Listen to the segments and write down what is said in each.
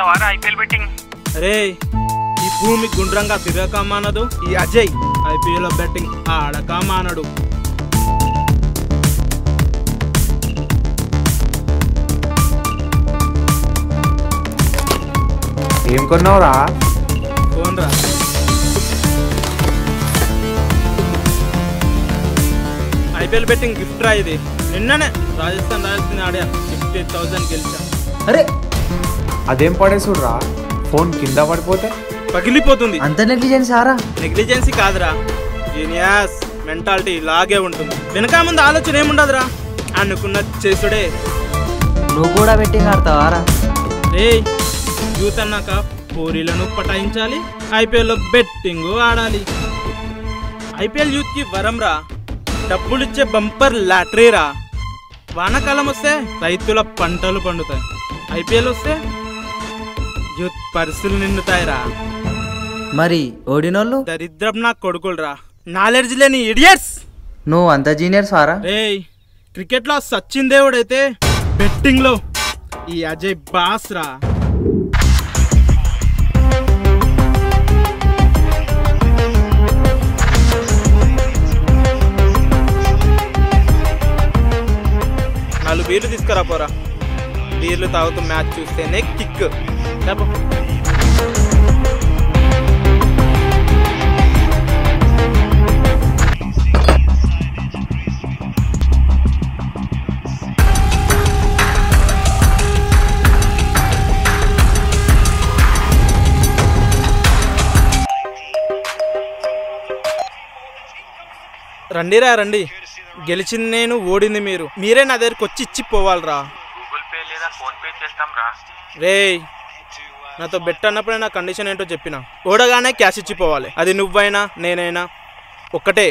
ఆడతావారా IPL betting? అరే ఈ భూమి గుండ్రంగా తిరగక మానదు, ఈ అజయ్ ఐపీఎల్ బెట్టింగ్ ఆడక మానడు. ఏం కొన్నావురా? ఫోన్ రా. ఐపీఎల్ బెట్టింగ్ గిఫ్ట్ రా ఇది. నిన్ననే రాజస్థాన్ ఆడా 50,000 గెలిచా. అరే అదేం పడేసుడ్రా, ఫోన్ కింద పడిపోతే పగిలిపోతుంది. అంత నెగ్లిజెన్స్ ఆరా? నెగ్లిజెన్సీ కాదురా, జీనియస్ మెంటాలిటీ ఇలాగే ఉంటుంది. వెనక ముందు ఆలోచన ఏముండదురా, అనుకున్నది చేసుడే. నువ్వు కూడా బెట్టింగ్ ఆడతావారా? రే యూత్ అన్నాక పోరీలను పటాయించాలి, ఐపీఎల్లో బెట్టింగ్ ఆడాలి. ఐపీఎల్ యూత్ కి వరం రా, డబ్బులిచ్చే బంపర్ లాటరీ రా. వానాకాలం వస్తే రైతుల పంటలు పండుతాయి, ఐపీఎల్ వస్తే యూత్ పర్సులు నిండుతాయిరా. మరి ఓడినోళ్ళు? దరిద్రం నా కొడుకులు రా, నాలెడ్జ్ లేని ఇడియట్స్. నువ్వు అంత జీనియర్స్ వారా? రే క్రికెట్ లో సచిన్ దేవుడు అయితే బెట్టింగ్ లో ఈ అజయ్ బాస్ రా. నాలుగు బీర్లు తీసుకురా పోరా, బీర్లు తాగుతూ మ్యాచ్ చూస్తేనే కిక్. రండిరా రండి, గెలిచింది నేను, ఓడింది మీరు. మీరే నా దగ్గరికి వచ్చి ఇచ్చి పోవాలరా. గూగుల్ పే లేదా ఫోన్ పే చేస్తాం రా. రే నాతో బెట్ అన్నప్పుడే నా కండిషన్ ఏంటో చెప్పిన, ఓడగానే క్యాష్ ఇచ్చిపోవాలి. అది నువ్వైనా నేనైనా ఒక్కటే.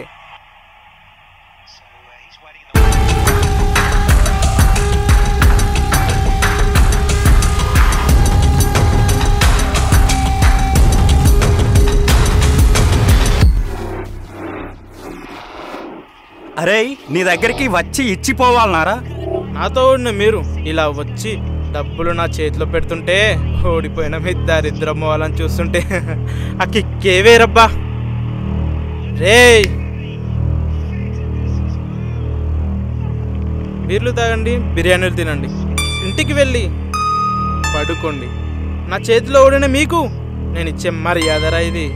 అరే నీ దగ్గరికి వచ్చి ఇచ్చిపోవాలన్నారా? నాతో ఓడిన మీరు ఇలా వచ్చి డబ్బులు నా చేతిలో పెడుతుంటే, ఓడిపోయిన మీ దరిద్రం వాళ్ళని చూస్తుంటే ఆ కిక్కే వేరబ్బా. రే బీర్లు తాగండి, బిర్యానీలు తినండి, ఇంటికి వెళ్ళి పడుకోండి. నా చేతిలో ఓడిన మీకు నేను ఇచ్చే మర్యాదరా ఇది.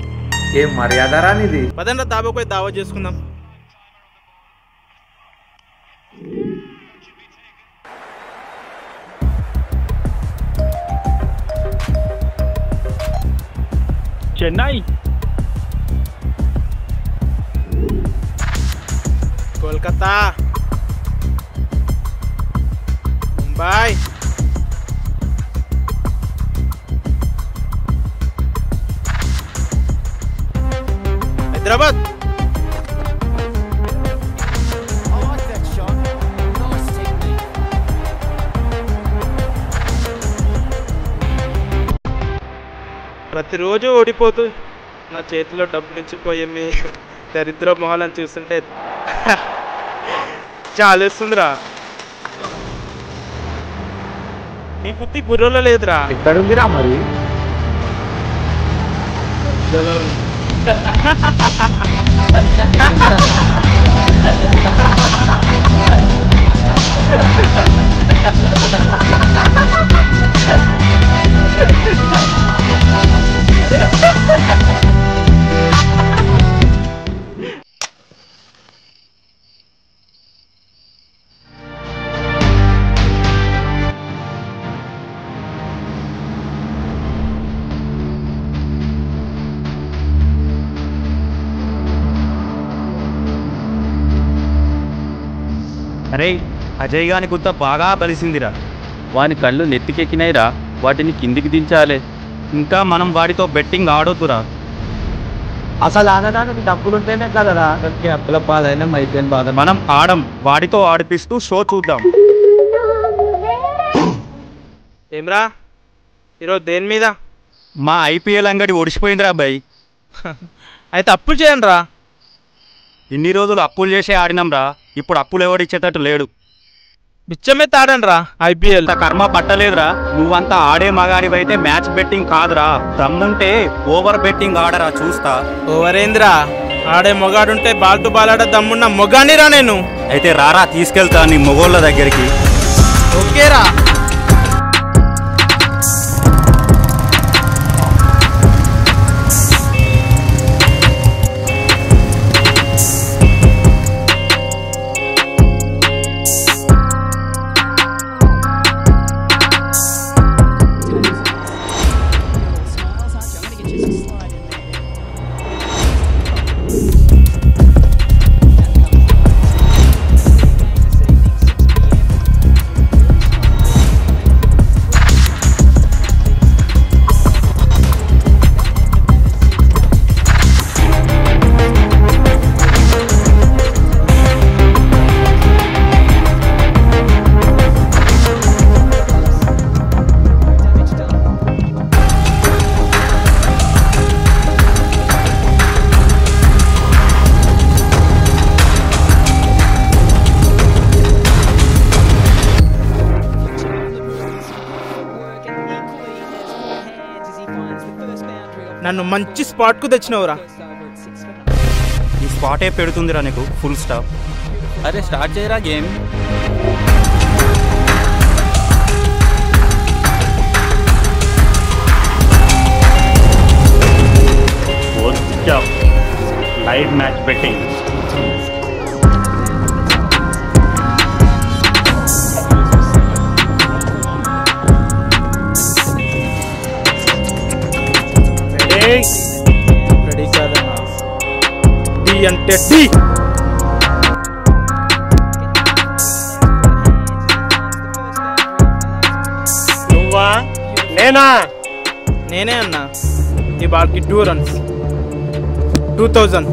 ఏం మర్యాదరా నీది? పదండ్రా దాబాపోయి దావా చేసుకుందాం. చెన్నై, కోల్కతా, ముంబై, హైదరాబాద్. ప్రతిరోజు ఓడిపోతూ నా చేతిలో డబ్బులు ఇచ్చిపోయే మీ దరిద్ర మొహాలను చూస్తుంటే చాలేస్తుందిరా. నీ బుద్ధి బుర్రలో లేదురా. ఎక్కడుందిరా మరి? అరే అజయ్ గాని గుత్త బాగా బలిసిందిరా. వాని కళ్ళు నెత్తికెక్కినాయిరా, వాటిని కిందికి దించాలి. ఇంకా మనం వాడితో బెట్టింగ్ ఆడొద్దురా. అసలు ఆడడానికి డబ్బులుంటేనే కదరా అప్పుల పాలైనా అయిపోయిన బాధ. మనం ఆడం, వాడితో ఆడిపిస్తూ షో చూద్దాం. ఏమ్రా ఈరోజు దేని మీద? మా ఐపీఎల్ అంగడి ఒడిసిపోయిందిరా అబ్బాయి. అయితే అప్పులు చేయండి రా. ఇన్ని రోజులు అప్పులు చేసే ఆడినాం రా, ఇప్పుడు అప్పులు ఎవడిచ్చేటట్టు లేడు. బిచ్చమే తాడనరా IPL. కర్మ పట్టలేదురా. నువ్వంతా ఆడే మగాడివైతే మ్యాచ్ బెట్టింగ్ కాదురా, దమ్ముంటే ఓవర్ బెట్టింగ్ ఆడరా చూస్తా. ఓవరేంద్రా, ఆడే మొగాడుంటే బాల్ టు బాల్ ఆడే దమ్మున్న మొగానిరా నేను. అయితే రారా తీసుకెళ్తా నీ మొగోళ్ళ దగ్గరికి. ఓకేరా. నన్ను మంచి స్పాట్ కు తెచ్చినవురా. ఈ స్పాటే పెడుతుందిరా నీకు ఫుల్ స్టాప్. అరే స్టార్ట్ చేయరా game. Live match betting. Ready కాదన్నా. డి అంటే డి. నువ్వా నేనా? నేనే అన్నా. ఈ బాల్కి 2 runs. 2000.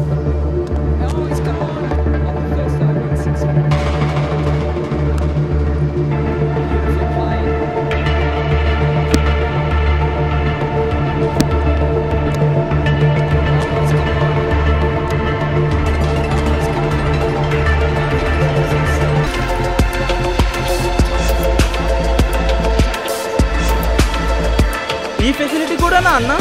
ఈ ఫెసిలిటీ కూడానా అన్న?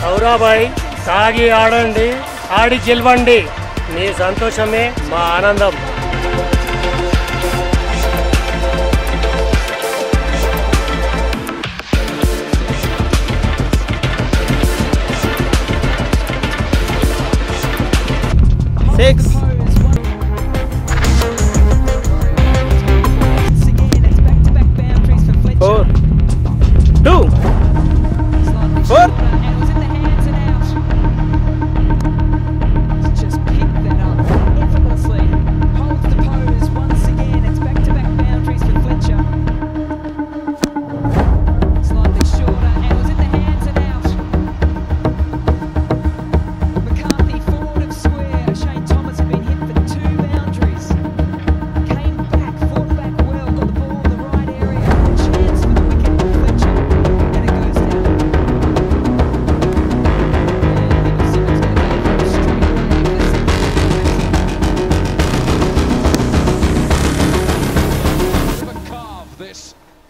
అవురాబాయ్, తాగి ఆడండి, ఆడి గెలవండి. మీ సంతోషమే మా ఆనందం. Six. 4 2 4.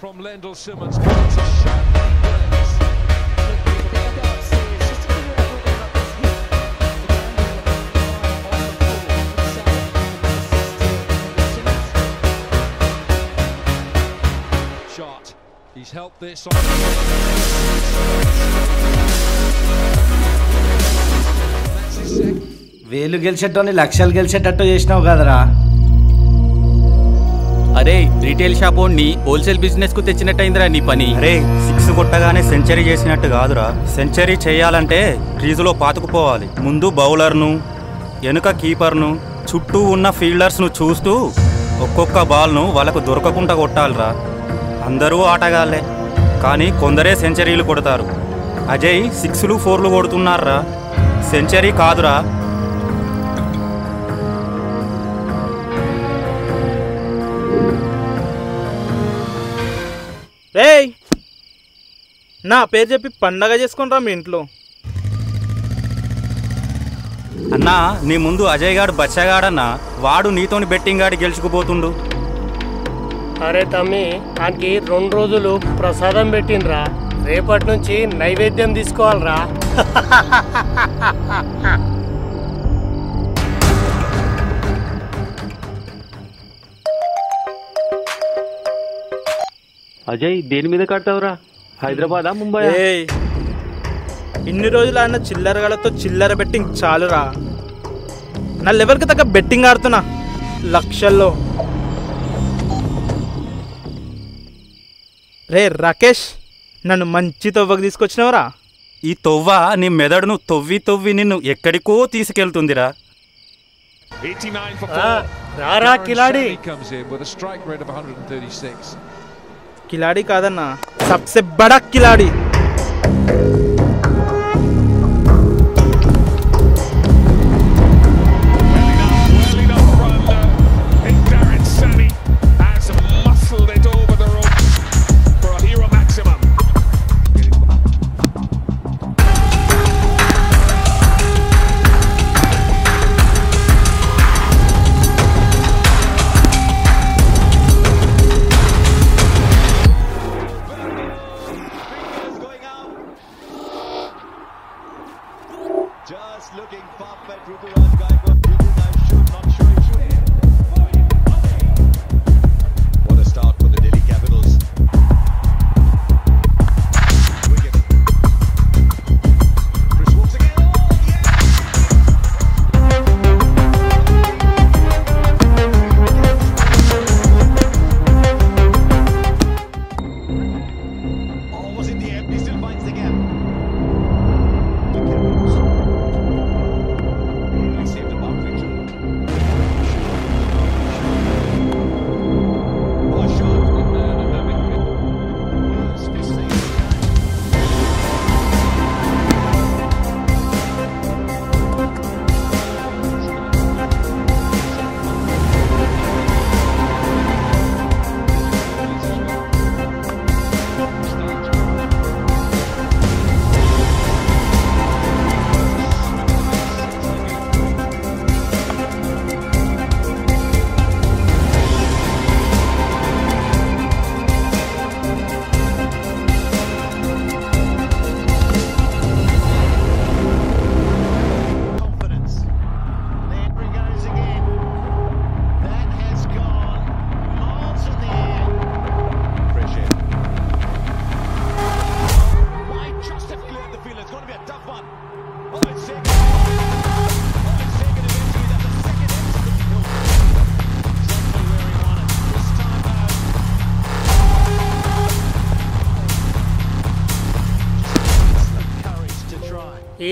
From Lendl Simmons, it's a shot. Shot. He's helped this on. వేలు గెలిచేటోని లక్షలు గెలిచేటట్టు చేసినావు కదరా. అరే రీటైల్ షాప్ ఓన్ని హోల్సేల్ బిజినెస్ కు తెచ్చినట్టయిందిరా నీ పని. అరే 6 కొట్టగానే సెంచరీ చేసినట్టు కాదురా. సెంచరీ చేయాలంటే క్రీజులో పాతుకుపోవాలి. ముందు బౌలర్ను, వెనుక కీపర్ను, చుట్టూ ఉన్న ఫీల్డర్స్ను చూస్తూ ఒక్కొక్క బాల్ను వాళ్ళకు దొరకకుండా కొట్టాలిరా. అందరూ ఆటగాళ్లే, కానీ కొందరే సెంచరీలు కొడతారు. అజయ్ 6లు 4లు కొడుతున్నారా, సెంచరీ కాదురా. రేయ్, నా పేరు చెప్పి పండగ చేసుకుంటారా మీ ఇంట్లో? అన్నా నీ ముందు అజయ్ గాడు బచ్చగాడన్నా, వాడు నీతోని బెట్టింగ్ గాడి గెలుచుకుపోతుండు. అరే తమ్మి, ఆయనకి 2 రోజులు ప్రసాదం పెట్టిండ్రా, రేపటి నుంచి నైవేద్యం తీసుకోవాలరా. అజయ్ దేని మీద కడతావురా? హైదరాబాదా ముంబై? ఏయ్, ఇన్ని రోజులు ఆడిన చిల్లరగాలతో చిల్లర బెట్టింగ్ చాలురా. నా లెవెల్కి తగ్గ బెట్టింగ్ ఆడుతున్నా లక్షల్లో. రే రాకేష్, నన్ను మంచి తవ్వకు తీసుకొచ్చినవరా. ఈ తొవ్వ నీ మెదడును తొవ్వి తొవ్వి నిన్ను ఎక్కడికో తీసుకెళ్తుందిరా. 89 for 4. రారా కిలాడి. Comes in with a strike rate of 136. కిలాడి కాదన్నా, సబ్సే బడా కిలాడి. Well enough run. And Darren Sammy has muscled it over the rope for a hero maximum. Just looking perfect. Ruturaj Gaikwad thinking I should, not sure he should. What a start for the Delhi Capitals. Wicket. Chris Woakes again. Oh, yeah! Almost in the air. He still finds the gap.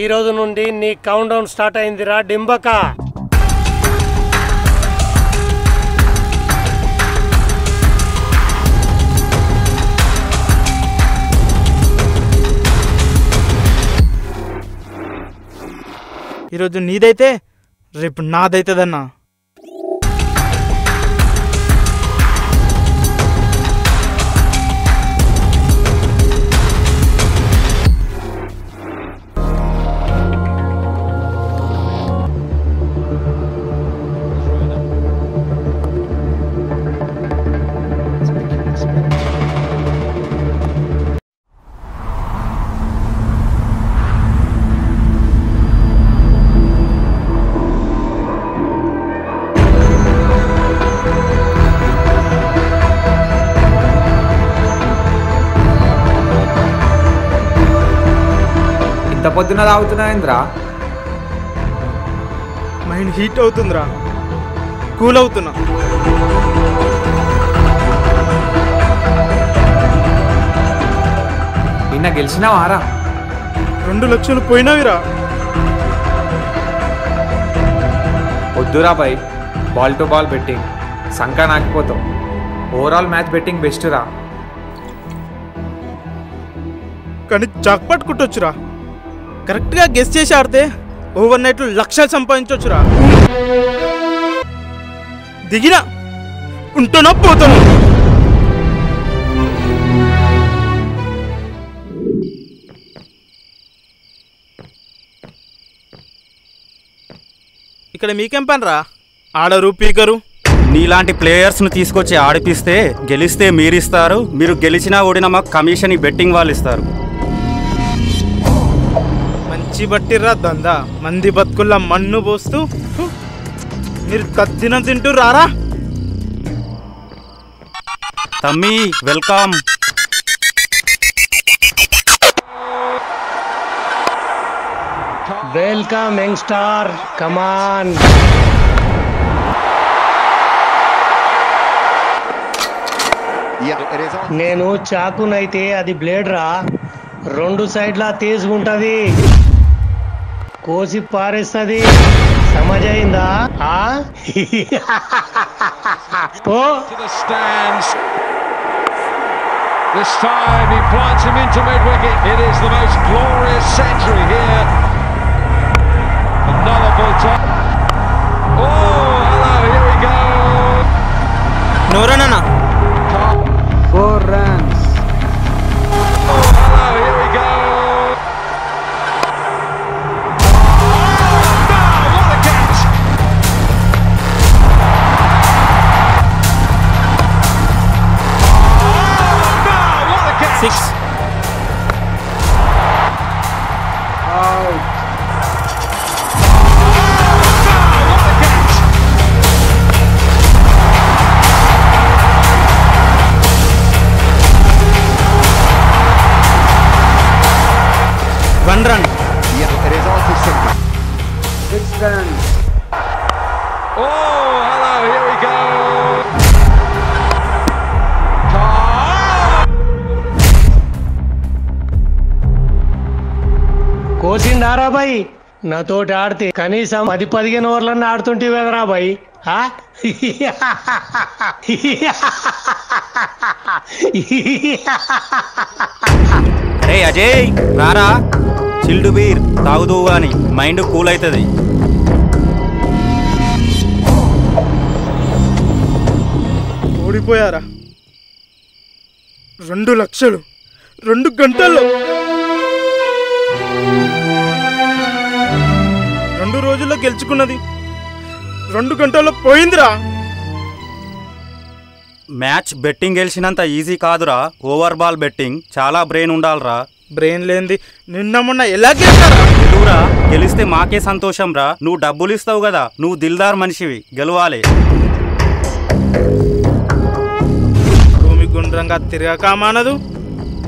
ఈ రోజు నుండి నీ count down start అయిందిరా డింబక. ఈరోజు నీదైతే రేపు నాదైతుందన్నా. ఇంత పొద్దున తాగుతున్నాయింద్రా? మైండ్ హీట్ అవుతుందిరా, కూల్ అవుతున్నా. నిన్న గెలిచినావారా? 2 లక్షలు పోయినావిరా. వద్దురా bye, ball to ball betting సంకా నాకిపోతాం. ఓవరాల్ మ్యాచ్ బెట్టింగ్ బెస్ట్ రా. కానీ జాక్పాట్ కుట్టొచ్చురా. కరెక్ట్గా గెస్ చేసి ఆడితే ఓవర్ నైట్లో లక్షలు సంపాదించవచ్చురా. దిగినా ఉంటున్నా పోతాను. ఇక్కడ మీకేం పని రా? ఆడరు పీకరు. నీలాంటి ప్లేయర్స్ను తీసుకొచ్చి ఆడిపిస్తే గెలిస్తే మీరిస్తారు, మీరు గెలిచినా ఓడినా మాకు కమిషన్ ఈ బెట్టింగ్ వాళ్ళు ఇస్తారు. మంచి బట్టిర్రా దందా, మంది బతుకుల్లా మన్ను పోస్తూ మీరు కత్తినం తింటూ రారా. Tummy welcome. వెల్కమ్ యంగ్స్టార్, కమాన్. నేను చాకునైతే అది బ్లేడ్ రా, 2 సైడ్లా తేజుకుంటది, కోసి పారేస్తుంది. సమజైందా? పో. This time he plants him into mid-wicket. It is the most glorious century here. Another full top. Oh, hello, here we go. No run, Anna. 4 runs. Oh, hello, here we go. Oh, no, what a catch. Oh, no, what a catch. 6. Out. One run. Yeah, it is also simple. 6 runs. Oh, hello, here we go. కోసిండారా boy? నాతోటి ఆడితే కనీసం 10-15 ఓవర్లన్నా ఆడుతుంటే కదరా bye. అరే అజయ్ రారా, chilled beer తాగుదూ గాని mind cool అవుతుంది. ఓడిపోయారా? 2 లక్షలు 2 గంటల్లో, 2 రోజుల్లో గెలుచుకున్నది 2 గంటల్లో పోయిందిరా. మ్యాచ్ బెట్టింగ్ గెలిచినంత ఈజీ కాదురా, ఓవర్ బాల్ బెట్టింగ్ చాలా బ్రెయిన్ ఉండాలిరా. బ్రెయిన్ లేనిది నిన్న మొన్న ఎలా గెలిచారా? తెలుగురా, గెలిస్తే మాకే సంతోషం రా. నువ్వు డబ్బులు ఇస్తావు కదా, నువ్వు దిల్దార్ మనిషివి, గెలవాలి. భూమి గుండ్రంగా తిరగక మానదు,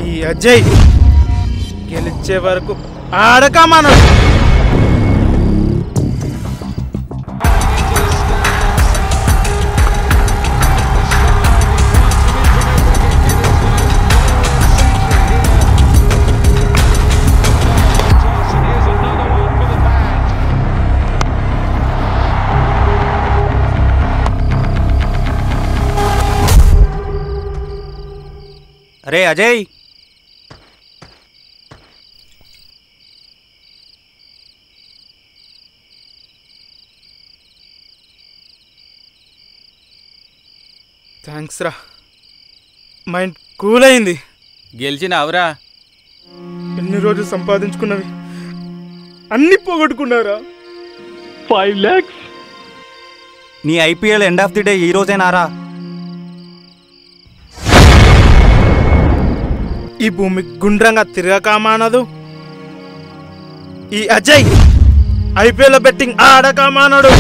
ఈ అజయ్ గెలిచే వరకు ఆడక మానదు. అరే అజయ్, థ్యాంక్స్ రా, మైండ్ కూల్ అయింది. గెలిచినావురా? ఎన్ని రోజులు సంపాదించుకున్నవి అన్ని పోగొట్టుకున్నారా? 5 lakhs. నీ IPL end of the day ఈ రోజేనారా? ఈ భూమి గుండ్రంగా తిరగక మానదు, ఈ అజయ్ ఐపీఎల్ బెట్టింగ్ ఆడక మానడు.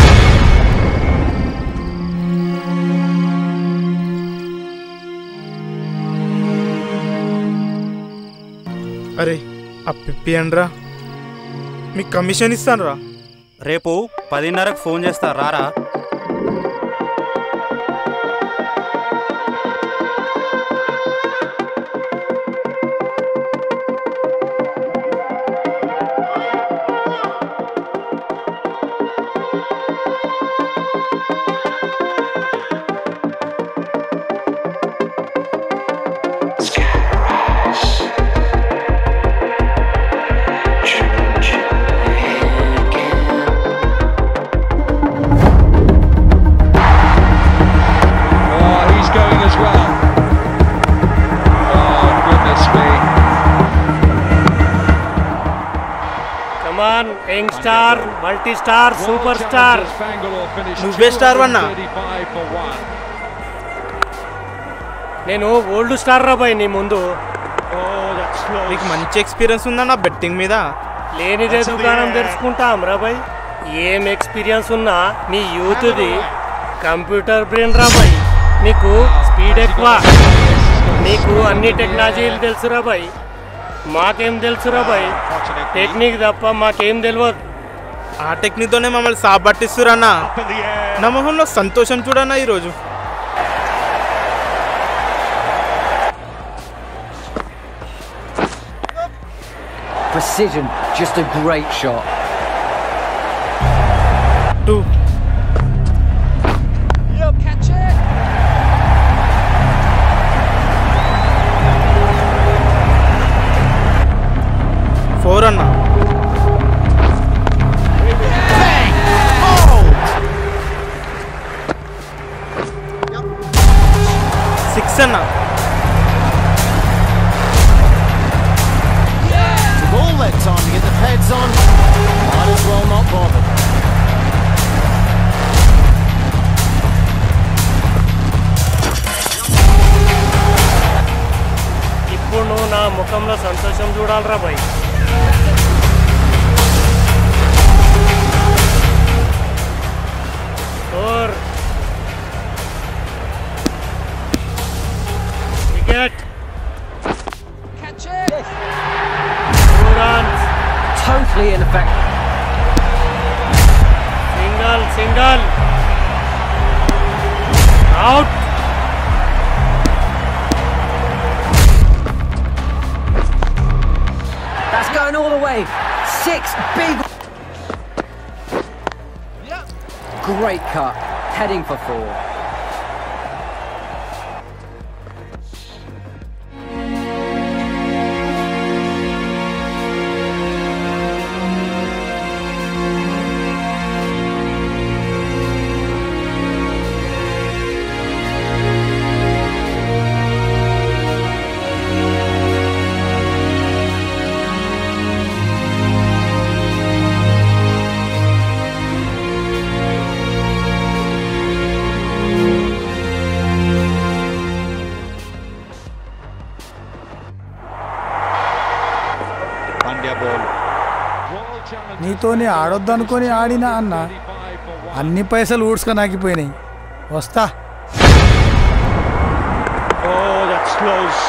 అరే అప్పియండ్రా, మీకు కమిషన్ ఇస్తాను రా. రేపు 10:30కు ఫోన్ చేస్తా, రారా. Young star, multi star, super star. నువ్వే స్టార్ అన్నా. నేను ఓల్డ్ స్టార్ రా బాయ్ నీ ముందు. నీకు మంచి ఎక్స్పీరియన్స్ ఉందన్న బెట్టింగ్ మీద. లేనిదే దుకాణం తెరుచుకుంటాం రా బాయ్. ఏం ఎక్స్పీరియన్స్ ఉన్నా నీ యూత్ది కంప్యూటర్ బ్రెయిన్ రా బాయ్. నీకు స్పీడ్ ఎక్కువ, నీకు అన్ని టెక్నాలజీలు తెలుసురా బాయ్. మాకేం తెలుసురా బాయ్, టెక్నిక్ తప్ప మాకేం తెలియదు. ఆ టెక్నిక్తోనే మమ్మల్ని సాబట్టిస్తురన్న. నా మొహంలో సంతోషం చూడన్నా ఈరోజు. Precision, just a great shot. 2 Catch it! 4 అన్న. 6 అన్న. All that time to get the pads on. Might as well not bother. ఇప్పుడు నువ్వు నా ముఖంలో సంతోషం చూడాలరా bye. Wicket. Catch it! 2 runs. Totally ineffective. Single. Out. That's going all the way. 6 big. Great cut. Heading for 4. నీతోని ఆడొద్దనుకొని ఆడినా అన్న, అన్ని పైసలు ఊడ్చుకొని ఆగిపోయినాయి. వస్తా. Oh, that's close.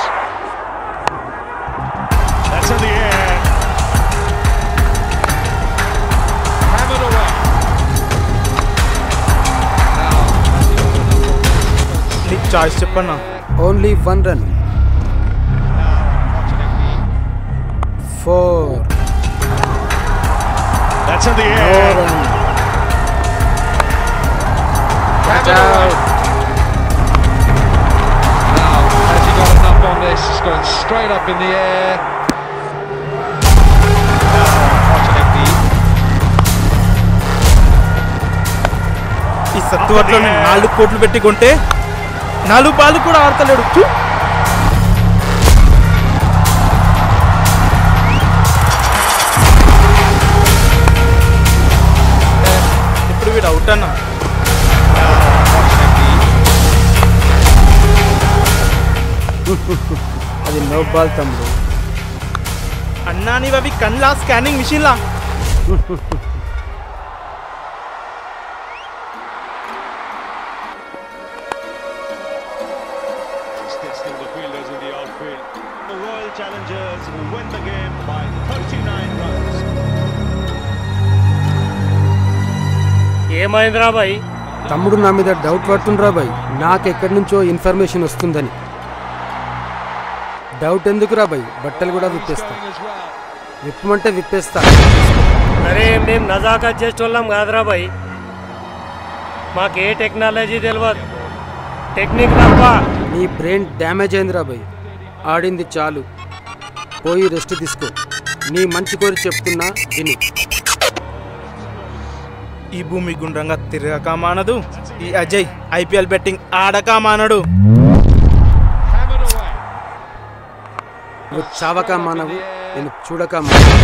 That's in the air. Hammered away. నీకు చాయిస్ చెప్పన్నా. Only 1 run. 4. That's in the air. Catch out. Now, has he got enough on this? It's going straight up in the air. ఈ సత్తువట్లో 4 కోట్లు పెట్టి కొంటే 4 ball కూడా ఆడతలేడు. ఇప్పుడు వీడు out అన్న. అది నో బాల్ తమ్ముడు. అన్నా నీవి అవి కన్లా scanning మిషన్లా. Still the fielders in the outfield. The Royal Challengers win the game by 39 runs. ఏమైందిరా బాయ్? తమ్ముడు నా మీద డౌట్ పడుతుండ్రా బాయ్. నాకెక్కడి నుంచో ఇన్ఫర్మేషన్ వస్తుందని. డౌట్ ఎందుకురా బాయ్, బట్టలు కూడా విప్పేస్తా. విప్పమంటే విప్పేస్తా. అరే మేము నజాకత్ చేసేటోళ్ళం కాదురా బాయ్. మాకే టెక్నాలజీ తెలియదు, టెక్నిక్ తప్ప. నీ బ్రెయిన్ డ్యామేజ్ అయిందిరా బాయ్. ఆడింది చాలు, పోయి రెస్ట్ తీసుకో. నీ మంచి కోరి చెప్తున్నా విను. ఈ భూమి గుండ్రంగా తిరగక మానదు. ఈ అజయ్ ఐపీఎల్ బెట్టింగ్ ఆడక మానడు. నువ్వు చావక మానవు, నేను చూడక మానవు.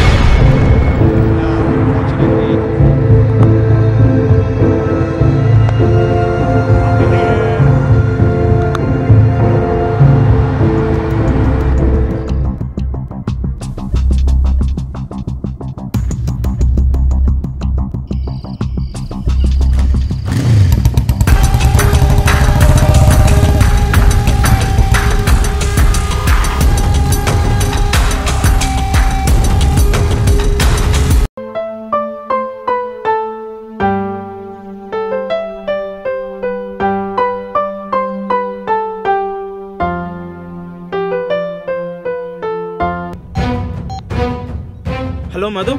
మధు.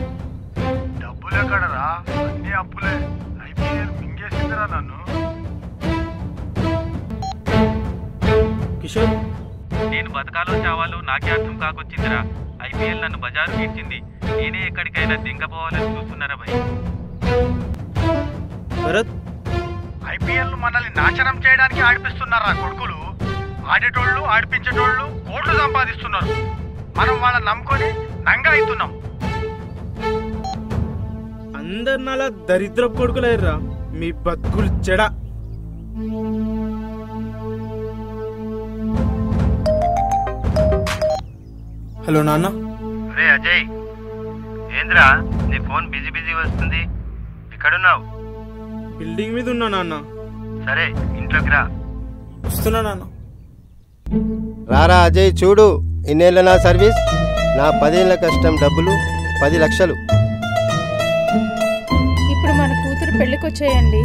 డబ్బులు ఎక్కడరా, అన్ని అప్పులే. ఐపీఎల్ మింగేసిందిరా నన్ను. కిషోర్, నేను బతకాలో చావాలో నాకే అర్థం కాకొచ్చిందిరా. ఐపీఎల్ నన్ను బజారు ఇచ్చింది. నేనే ఎక్కడికైనా దింగపోవాలని చూస్తున్నారా భయ్. భరత్, ఐపీఎల్ మనల్ని నాశనం చేయడానికి ఆడిపిస్తున్నారా కొడుకులు. ఆడేటోళ్ళు ఆడిపించేటోళ్ళు కోట్లు సంపాదిస్తున్నారు. మనం వాళ్ళని నమ్ముకొని నంగా అవుతున్నాం. అందరు నాలా దరిద్ర కొడుకులయ్యరా. మీ బతుకులు చెడ. హలో నాన్న. రే అజయ్, ఏంద్రా నీ ఫోన్ బిజీ బిజీ వస్తుంది, ఎక్కడున్నావు? బిల్డింగ్ మీద ఉన్నా నాన్న. సరే ఇంట్లోకి రా. వస్తున్నా నాన్న. రారా అజయ్, చూడు ఇన్నేళ్ళ నా సర్వీస్, నా 10 ఏళ్ల కష్టం డబ్బులు 10 లక్షలు. ఇప్పుడు మన కూతురు పెళ్ళికొచ్చేయండి.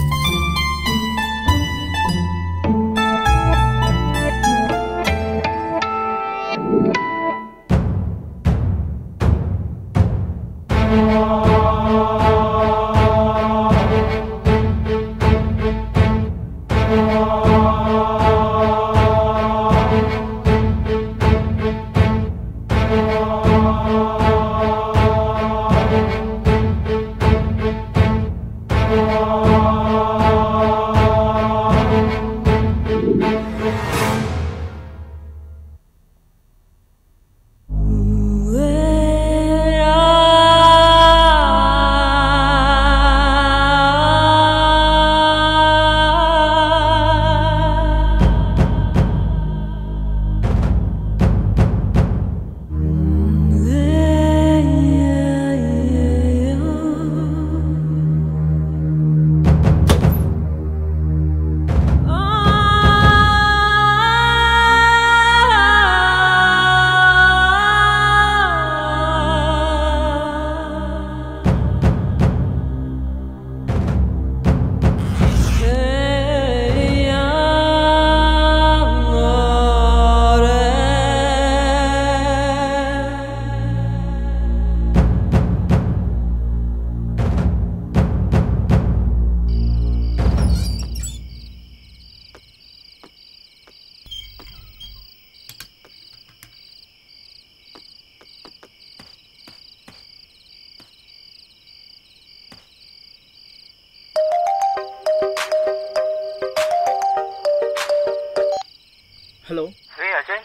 హలో. రే అజయ్,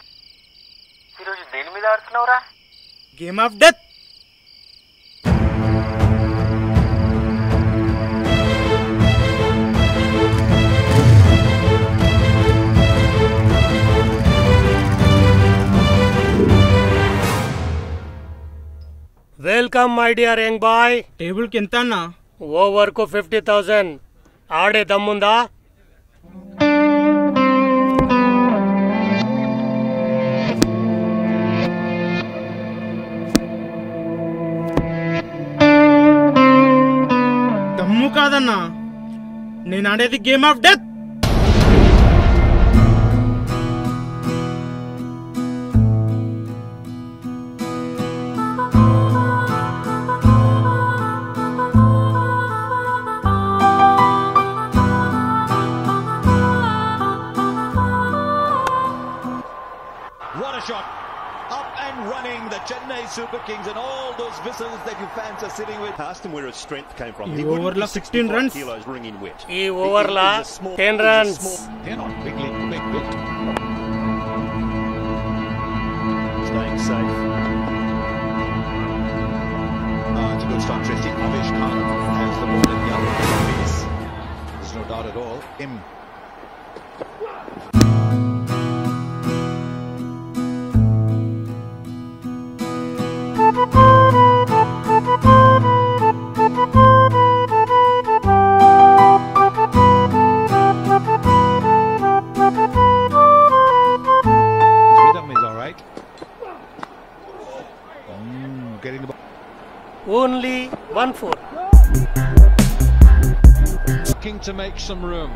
ఈరోజు దేని మీద ఆడుతున్నావురా? Game of death. Welcome my dear young boy. టేబుల్కి ఎంత అన్నా? ఓవర్కు 50,000. ఆడే దమ్ముందా? దమ్ము కాదన్నా, నేను ఆడేది game of death. What a shot. Up and running, the Chennai Super Kings, and all those whistles that you fans are sitting with. Asked him where his strength came from. He over la 16 runs. Kilos ringing wet. Ee over la 10 runs. They're not big bit. Staying safe. It's a good start, Tristy. Avish Khan has the ball in the other face. There's no doubt at all. Getting the ball. Only 1-4. Looking to make some room.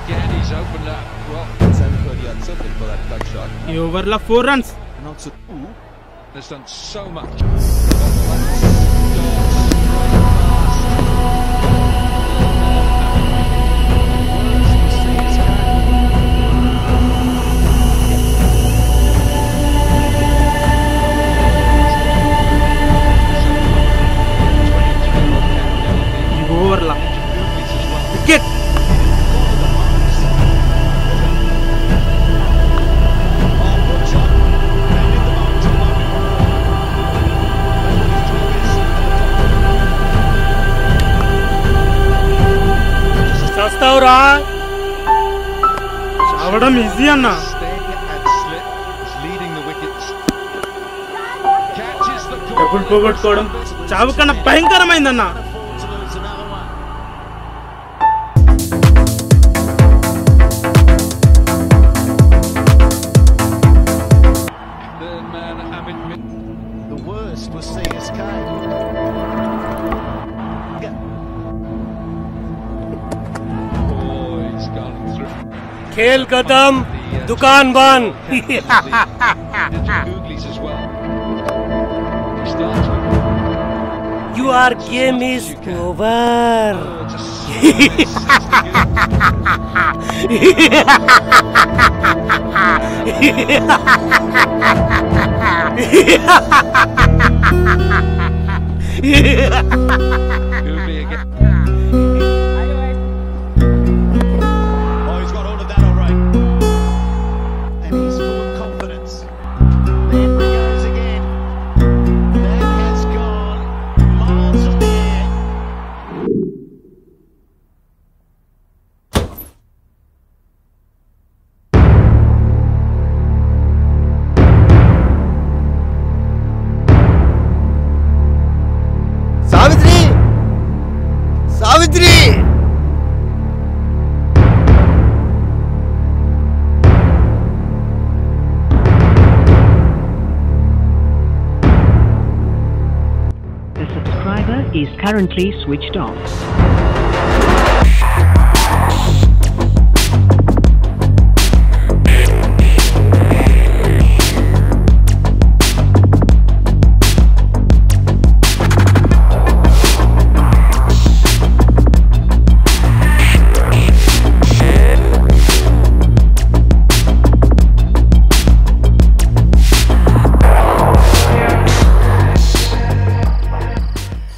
Gandy's opened up. Well, 7:30 uncertain for that cut shot. ఈ ఓవర్లో 4 runs. Not so. has done so much. ఓవర్లా wicket చస్తావురా చావడం easy అన్న డబ్బులు పోగొట్టుకోవడం చావు కన్నా భయంకరమైందన్న The worst was CSK. खेल खत्म दुकान बंद Your game is over. Is currently switched off.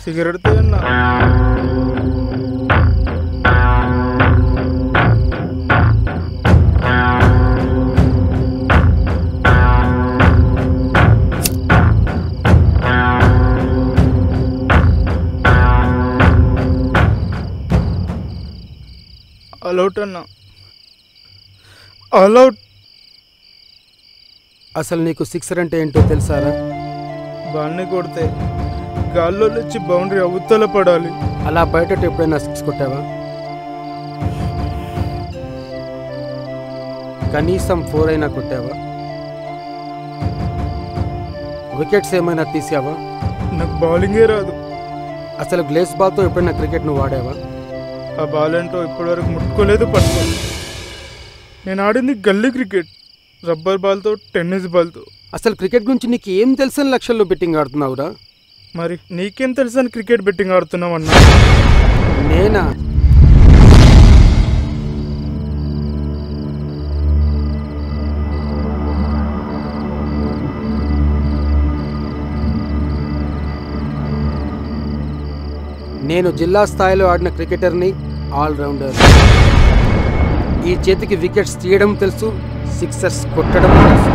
Cigarette తిన్నా అలౌట్ అన్నా అలౌట్. అసలు నీకు సిక్సర్ అంటే ఏంటో తెలుసారా? బాల్ని కొడితే గాల్లో నుంచి బౌండరీ అవతల పడాలి. అలా బయట ఎప్పుడైనా సిక్స్ కొట్టావా? కనీసం 4 అయినా కొట్టావా? వికెట్స్ ఏమైనా తీసావా? నాకు బౌలింగే రాదు. అసలు గ్లేస్ బాల్తో ఎప్పుడైనా క్రికెట్ నువ్వు ఆడావా? ఆ బాల్ ఏంటో ఇప్పటివరకు ముట్టుకోలేదు, పట్టుకోలేదు. నేను ఆడింది గల్లీ క్రికెట్, రబ్బర్ బాల్తో, టెన్నిస్ బాల్తో. అసలు క్రికెట్ గురించి నీకు ఏం తెలుసని లక్షల్లో బెట్టింగ్ ఆడుతున్నావురా? మరి నీకేం తెలుసని క్రికెట్ బెట్టింగ్ ఆడుతున్నావు అన్నా? నేనా? నేను జిల్లా స్థాయిలో ఆడిన క్రికెటర్ని, ఆల్రౌండర్. ఈ చేతికి వికెట్స్ తీయడం తెలుసు, సిక్సర్స్ కొట్టడం తెలుసు.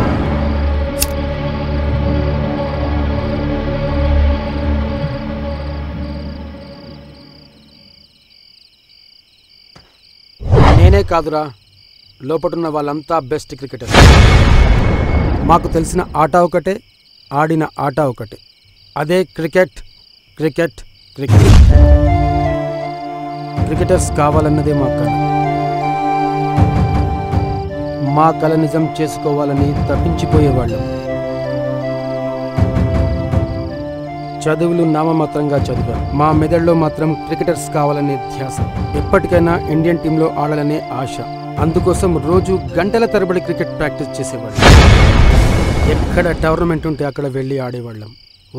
నేనే కాదురా, లోపటున్న వాళ్ళంతా బెస్ట్ క్రికెటర్. మాకు తెలిసిన ఆట ఒకటే, ఆడిన ఆట ఒకటే, అదే క్రికెట్. క్రికెట్ క్రికెట్ క్రికెటర్స్ కావాలన్నదే మా కళ. మా కళ నిజం చేసుకోవాలని తప్పించిపోయేవాళ్ళం. చదువులు నామమాత్రంగా చదివా. మా మెదడులో మాత్రం క్రికెటర్స్ కావాలనే ధ్యాస. ఎప్పటికైనా ఇండియన్ టీంలో ఆడాలనే ఆశ. అందుకోసం రోజు గంటల తరబడి క్రికెట్ ప్రాక్టీస్ చేసేవాళ్ళం. ఎక్కడ టోర్నమెంట్ ఉంటే అక్కడ వెళ్ళి ఆడేవాళ్ళం.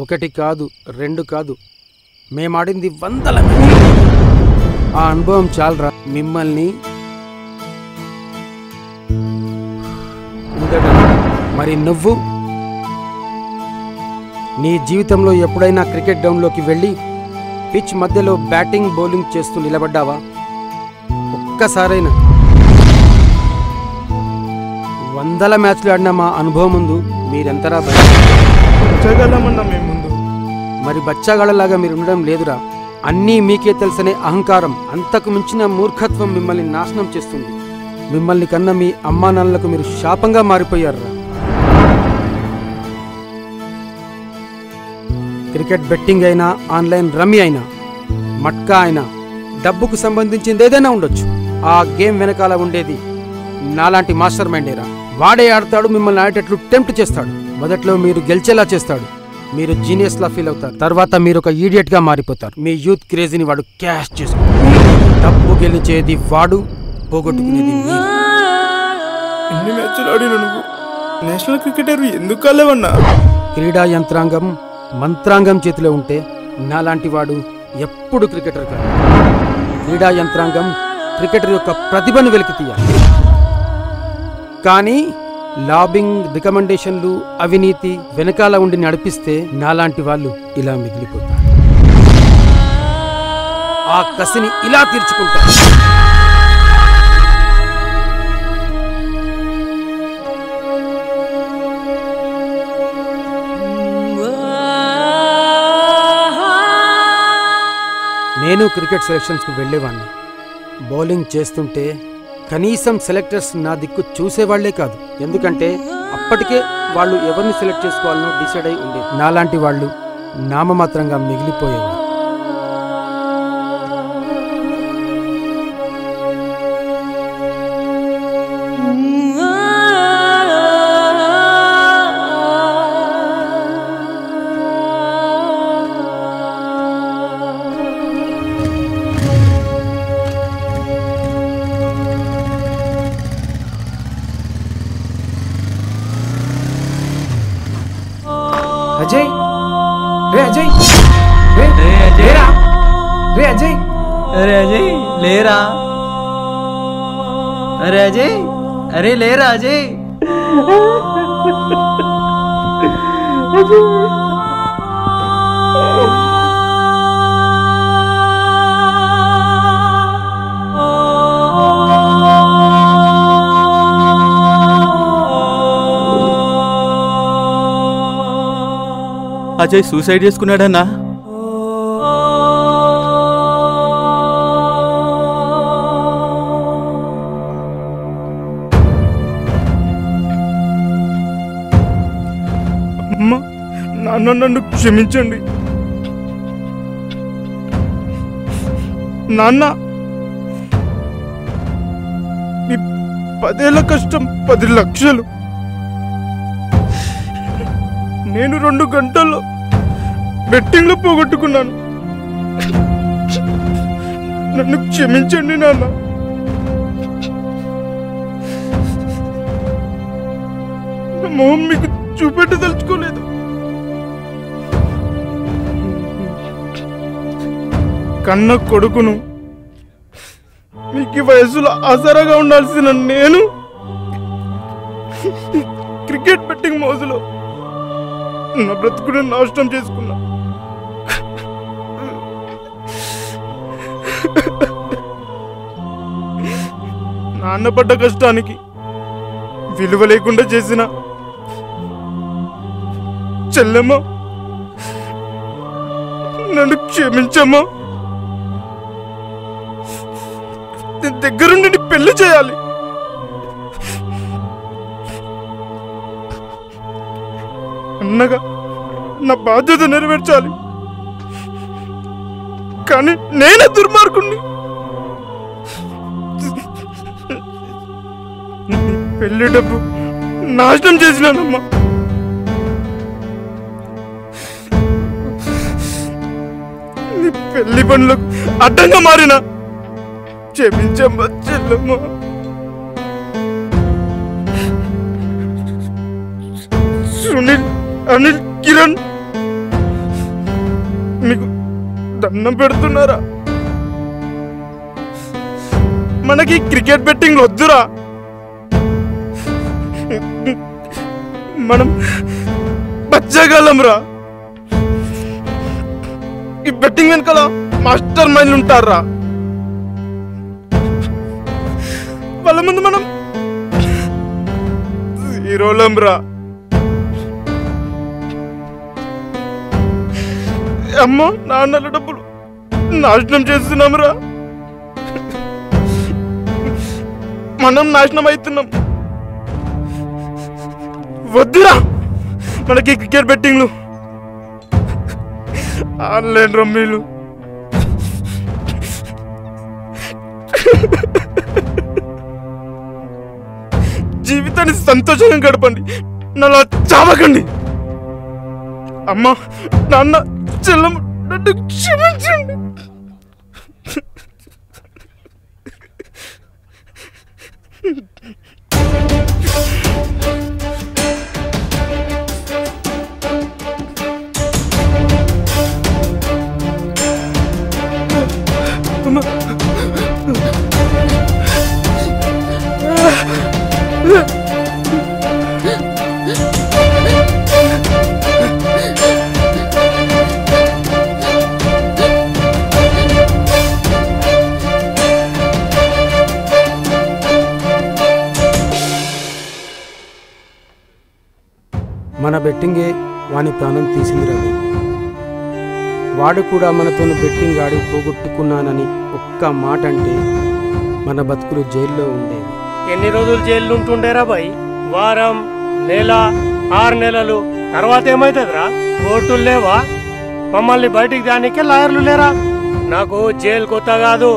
1 కాదు 2 కాదు, మేమాడింది 100 ఆ అనుభవం చాలరా మిమ్మల్ని. మరి నువ్వు నీ జీవితంలో ఎప్పుడైనా క్రికెట్ గ్రౌండ్లోకి వెళ్ళి పిచ్ మధ్యలో బ్యాటింగ్ బౌలింగ్ చేస్తూ నిలబడ్డావా? ఒక్కసారైనా? 100 మ్యాచ్లు ఆడిన మా అనుభవం ముందు మీరెంతరా బచ్చగలమన్నా మేము ముందు. మరి బచ్చాగాళ్ళలాగా మీరు ఉండడం లేదురా. అన్నీ మీకే తెలుసనే అహంకారం, అంతకు మించిన మూర్ఖత్వం మిమ్మల్ని నాశనం చేస్తుంది. మిమ్మల్ని కన్నా మీ అమ్మా నాన్నలకు మీరు శాపంగా మారిపోయారురా. క్రికెట్ బెట్టింగ్ అయినా, ఆన్లైన్ రమ్మీ అయినా, మట్కా అయినా, డబ్బుకు సంబంధించింది ఏదైనా ఉండొచ్చు. ఆ గేమ్ వెనకాల ఉండేది నాలాంటి మాస్టర్ మైండేరా. వాడే ఆడతాడు, మిమ్మల్ని ఆడేటట్లు టెంప్ట్ చేస్తాడు. మొదట్లో మీరు గెలిచేలా చేస్తాడు, మీరు జీనియస్ లా ఫీల్ అవుతారు. తర్వాత మీరు ఒక ఈడియట్ గా మారిపోతారు. మీ యూత్ క్రేజీని వాడు క్యాష్ చేసుకుంటాడు. డబ్బు గెలిచేది వాడు, పోగొట్టుకునేది మీరు. ఎన్ని మ్యాచ్లు ఆడినా నువ్వు నేషనల్ క్రికెటర్ ఎందుకు కాలేవన్నా? క్రీడా యంత్రాంగం మంత్రాంగం చేతిలో ఉంటే నాలాంటి వాడు ఎప్పుడు క్రికెటర్ కాదు. క్రీడా యంత్రాంగం క్రికెటర్ యొక్క ప్రతిభను వెలికి తీయాలి. కానీ లాబింగ్, రికమెండేషన్లు, అవినీతి వెనకాల ఉండి నడిపిస్తే నాలాంటి వాళ్ళు ఇలా మిగిలిపోతారు. ఆ కసిని ఇలా తీర్చుకుంటారు. నేను క్రికెట్ సెలక్షన్స్కు వెళ్ళేవాడిని. బౌలింగ్ చేస్తుంటే కనీసం సెలెక్టర్స్ నా దిక్కు చూసేవాళ్లే కాదు. ఎందుకంటే అప్పటికే వాళ్ళు ఎవరిని సెలెక్ట్ చేసుకోవాలనో డిసైడ్ అయి ఉండేది. నాలాంటి వాళ్ళు నామమాత్రంగా మిగిలిపోయేవారు. అజయ్, రే అజయ్, రే లేరా, రే అజయ్, అరే అజయ్ లేరా, అరే అజయ్, అరే లేరా అజయ్. అజయ్ సూసైడ్ చేసుకున్నాడన్నా. అమ్మా, నాన్న నన్ను క్షమించండి. నాన్న, మీ 10 ఏళ్ల కష్టం 10 లక్షలు నేను 2 గంటల్లో బెట్టింగ్ లో పోగొట్టుకున్నాను. నన్ను క్షమించండి నాన్న. నా మొహం మీకు చూపెట్టదలుచుకోలేదు. కన్న కొడుకును, మీకు ఈ వయసులో ఆసరాగా ఉండాల్సిన నేను క్రికెట్ బెట్టింగ్ మోజులో నా బ్రతుకుని నాశనం చేసుకున్నా. నాన్న పడ్డ కష్టానికి విలువ లేకుండా చేసిన చెల్లెమ్మ, నన్ను క్షమించమ్మా. దగ్గరుండి పెళ్లి చేయాలి. అన్నగా నా బాధ్యత నెరవేర్చాలి. కానీ నేనే దుర్మార్గుణ్ణి. పెళ్లి డబ్బు నాశనం చేసినానమ్మా. నీ పెళ్లి పనులకు అడ్డంగా మారినా క్షమించమ్మా చెల్లమ్మ. సునీల్, అనిల్, కిరణ్ మీకు దండం పెడుతున్నారా? మనకి క్రికెట్ బెట్టింగ్ వద్దురా. మనం బచ్చగలంరా. ఈ బెట్టింగ్ వెనకాల మాస్టర్ మైండ్లు ఉంటారా? వాళ్ళ ముందు మనం హీరోలంరా. అమ్మ నాన్నల డబ్బులు నాశనం చేస్తున్నాంరా. మనం నాశనం అవుతున్నాం. వద్దురా మనకి క్రికెట్ బెట్టింగ్లు, ఆన్లైన్ రమ్మీలు. జీవితాన్ని సంతోషంగా గడపండి, నన్ను చావకండి. అమ్మ నాన్న చెల్లమ్మ నన్ను క్షమించండి. మన బెట్టింగే వాని ప్రాణం తీసింది రవి. వాడు కూడా మనతో బెట్టింగ్ ఆడి పోగొట్టుకున్నానని ఒక్క మాట అంటే మన బతుకులు జైల్లో ఉండేవి. ఎన్ని రోజులు జైలు ఉంటుండేరా బాయ్? వారం, నెల, 6 నెలలు తర్వాత ఏమైతుందిరా? కోర్టులు లేవా? మమ్మల్ని బయటికి దానికే లాయర్లు లేరా? నాకు జైలు కొత్త కాదు,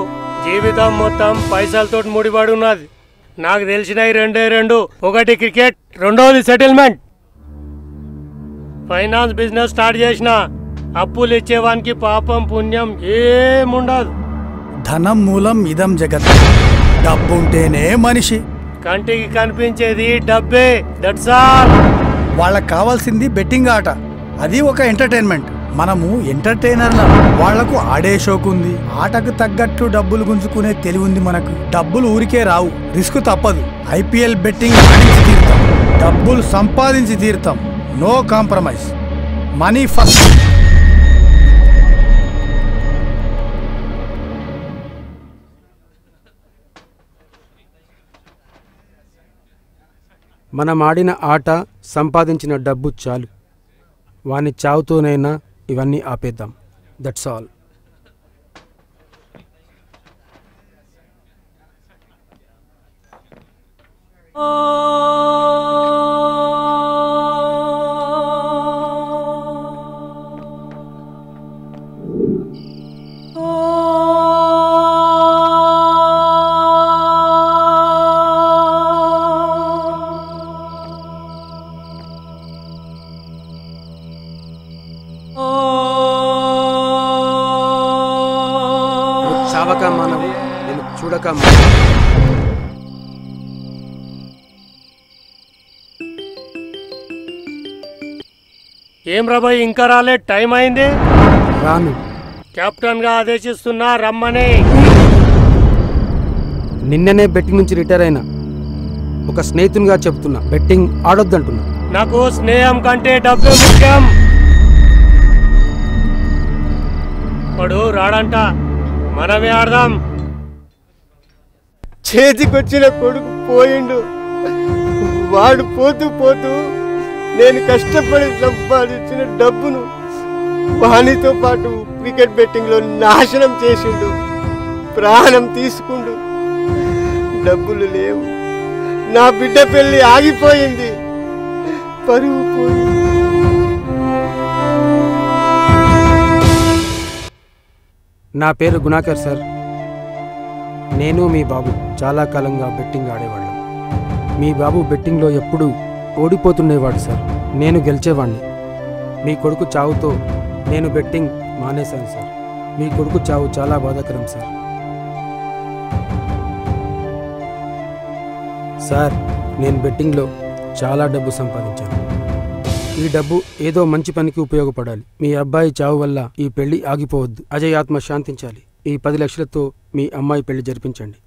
జీవితం మొత్తం పైసలతో ముడిపడి ఉన్నది. నాకు తెలిసినవి రెండు. ఒకటి క్రికెట్, రెండోది సెటిల్మెంట్. ఫైనాన్స్ బిజినెస్ స్టార్ట్ చేసిన అప్పులు ఇచ్చేవానికి పాపం పుణ్యం ఏముండదు. ధనం మూలం ఇదం జగత్. డబ్బుంటేనే మనిషి. కంటికి కనిపించేది డబ్బే, దట్స్ ఆల్. వాళ్ళకి కావాల్సింది బెట్టింగ్ ఆట, అది ఒక ఎంటర్టైన్మెంట్. మనము ఎంటర్టైనర్ల, వాళ్లకు ఆడే షోకుంది. ఆటకు తగ్గట్టు డబ్బులు గుంజుకునే తెలివి ఉంది మనకు. డబ్బులు ఊరికే రావు, రిస్క్ తప్పదు. ఐపీఎల్ బెట్టింగ్ ఆడించి తీరుతాం, డబ్బులు సంపాదించి తీరుతాం. No compromise, money first. మనం ఆడిన ఆట, సంపాదించిన డబ్బు చాలు. వాని చావుతోనైనా ఇవన్నీ ఆపేద్దాం. That's all. చావక మానవు, నేను చూడక ఏం రాబాయ్ ఇంకా రాలే? టైం అయింది. రాను. కెప్టెన్ గా ఆదేశిస్తున్నా, రమ్మని. నిన్ననే బెట్టింగ్ నుంచి రిటైర్ అయినా ఒక స్నేహితునిగా చెప్తున్నా, బెట్టింగ్ ఆడొద్దంటున్నా. నాకు స్నేహం కంటే డబ్బే ముఖ్యం. వాడు రాడంట, మనమే ఆడదాం. చేతికొచ్చిన కొడుకు పోయిండు. వాడు పోతూ పోతూ నేను కష్టపడి సంపాదించిన డబ్బును వానితో పాటు క్రికెట్ బెట్టింగ్ లో నాశనం చేసిండు. ప్రాణం తీసుకుండు. డబ్బులు లేవు, నా బిడ్డ పెళ్లి ఆగిపోయింది, పరువు పోయింది. నా పేరు గుణాకర్ సార్. నేను మీ బాబు చాలా కాలంగా బెట్టింగ్ ఆడేవాళ్ళం. మీ బాబు బెట్టింగ్లో ఎప్పుడూ ఓడిపోతుండేవాడు సార్, నేను గెలిచేవాడిని. మీ కొడుకు చావుతో నేను బెట్టింగ్ మానేశాను సార్. మీ కొడుకు చావు చాలా బాధాకరం సార్. సార్, నేను బెట్టింగ్లో చాలా డబ్బు సంపాదించాను. ఈ డబ్బు ఏదో మంచి పనికి ఉపయోగపడాలి. మీ అబ్బాయి చావు వల్ల ఈ పెళ్లి ఆగిపోవద్దు. అజయ్ ఆత్మ శాంతించాలి. ఈ 10 లక్షలతో మీ అమ్మాయి పెళ్లి జరిపించండి.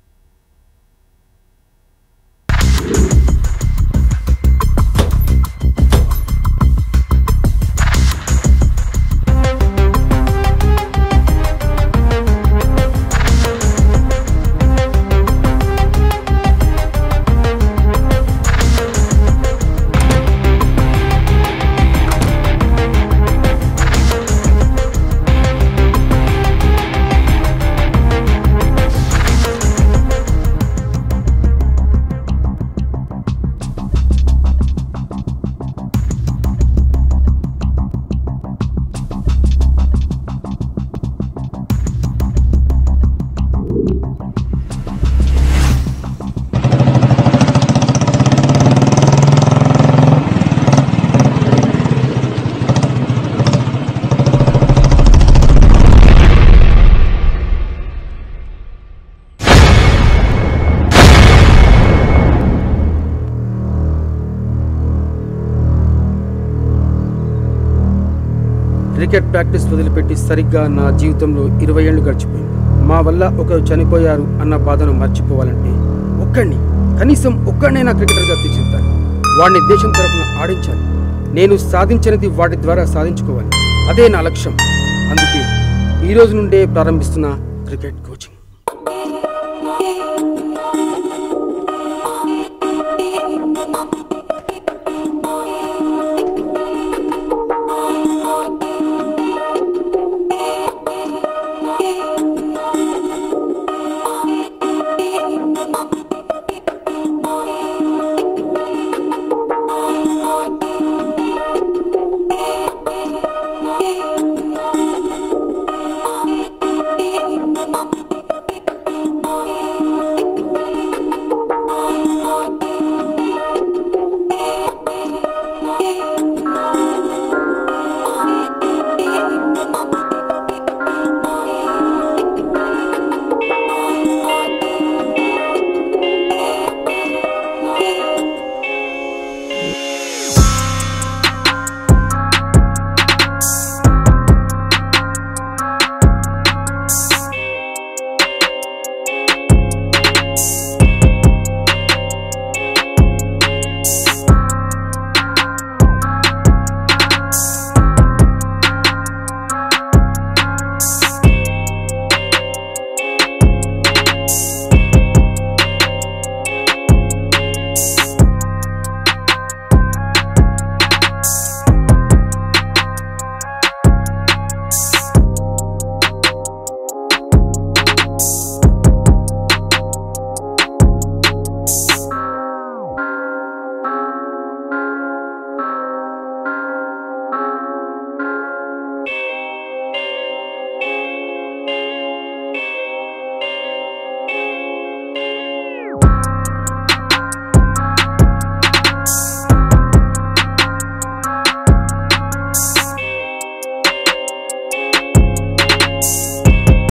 క్రికెట్ ప్రాక్టీస్ వదిలిపెట్టి సరిగ్గా నా జీవితంలో 20 ఏళ్ళు గడిచిపోయింది. మా వల్ల ఒకరు చనిపోయారు అన్న బాధను మర్చిపోవాలంటే కనీసం ఒక్కడినైనా క్రికెటర్గా తీర్చిదిద్దాలి. వాడిని దేశం తరపున ఆడించాలి. నేను సాధించినది వాటి ద్వారా సాధించుకోవాలి. అదే నా లక్ష్యం. అందుకే ఈ రోజు నుండే ప్రారంభిస్తున్న క్రికెట్ కోచింగ్.